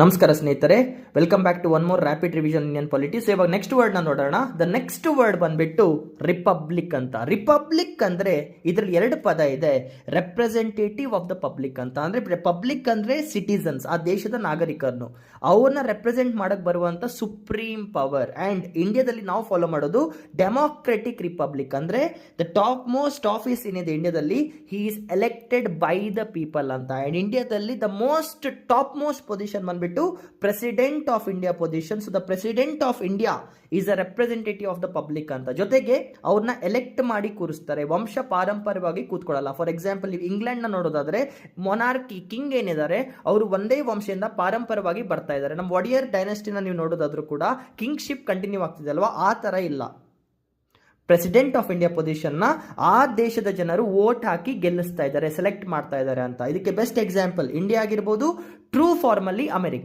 ನಮಸ್ಕಾರ ಸ್ನೇಹಿತರೆ, welcome back to one more rapid revision Indian polity. So ಇವಾಗ next word ನ ನೋಡೋಣ. ದ ನೆಕ್ಸ್ಟ್ ವರ್ಡ್ ಬಂದ್ಬಿಟ್ಟು ರಿಪಬ್ಲಿಕ್ ಅಂತ. ರಿಪಬ್ಲಿಕ್ ಅಂದ್ರೆ ಇದರಲ್ಲಿ ಎರಡು ಪದ ಇದೆ, ರೆಪ್ರೆಸೆಂಟೇಟಿವ್ ಆಫ್ ದ ಪಬ್ಲಿಕ್ ಅಂತ. ಅಂದ್ರೆ ಪಬ್ಲಿಕ್ ಅಂದ್ರೆ ಸಿಟಿಸನ್ಸ್, ಆ ದೇಶದ ನಾಗರಿಕರನ್ನು ಅವ್ರನ್ನ ರೆಪ್ರೆಸೆಂಟ್ ಮಾಡಕ್ ಬರುವಂತ ಸುಪ್ರೀಂ ಪವರ್. ಅಂಡ್ ಇಂಡಿಯಾದಲ್ಲಿ ನಾವು ಫಾಲೋ ಮಾಡೋದು ಡೆಮಾಕ್ರೆಟಿಕ್ ರಿಪಬ್ಲಿಕ್. ಅಂದ್ರೆ ದ ಟಾಪ್ ಮೋಸ್ಟ್ ಆಫೀಸ್ ಏನಿದೆ ಇಂಡಿಯಾದಲ್ಲಿ, he is elected by the people ಅಂತ. ಅಂಡ್ ಇಂಡಿಯಾದಲ್ಲಿ the most top most position ಬಂದ್ಬಿಟ್ಟು president of India position. So the president of India is a representative of the public ಅಂತ. ಜೊತೆಗೆ ಅವ್ರನ್ನ elect ಮಾಡಿ ಕೂರಿಸ್ತಾರೆ, ವಂಶ ಪಾರಂಪರ್ಯವಾಗಿ ಕೂತ್ಕೊಳ್ಳಲ್ಲ. ಫಾರ್ ಎಕ್ಸಾಂಪಲ್, ನೀವು ಇಂಗ್ಲೆಂಡ್ ನ ನೋಡೋದಾದ್ರೆ ಮೊನಾರ್ಕಿ ಕಿಂಗ್ ಏನಿದ್ದಾರೆ ಅವರು ಒಂದೇ ವಂಶದಿಂದ ಪಾರಂಪರ್ಯವಾಗಿ ಬರ್ತಾ ಇದ್ದಾರೆ. ನಮ್ಮ ಒಡಿಯರ್ ಡೈನೆಸ್ಟಿನ ನೀವು ನೋಡೋದಾದ್ರೂ ಕೂಡ ಕಿಂಗ್ಶಿಪ್ ಕಂಟಿನ್ಯೂ ಆಗ್ತಿದೆ ಅಲ್ವಾ, ಆ ತರ ಇಲ್ಲ. ಪ್ರೆಸಿಡೆಂಟ್ ಆಫ್ ಇಂಡಿಯಾ ಪೊಸಿಷನ್ ನ ಆ ದೇಶದ ಜನರು ವೋಟ್ ಹಾಕಿ ಗೆಲ್ಲಿಸ್ತಾ ಇದ್ದಾರೆ, ಸೆಲೆಕ್ಟ್ ಮಾಡ್ತಾ ಇದ್ದಾರೆ ಅಂತ. ಇದಕ್ಕೆ ಬೆಸ್ಟ್ ಎಕ್ಸಾಂಪಲ್ ಇಂಡಿಯಾ ಆಗಿರ್ಬೋದು, ಟ್ರೂ ಫಾರ್ಮ್ ಅಲ್ಲಿ ಅಮೆರಿಕ.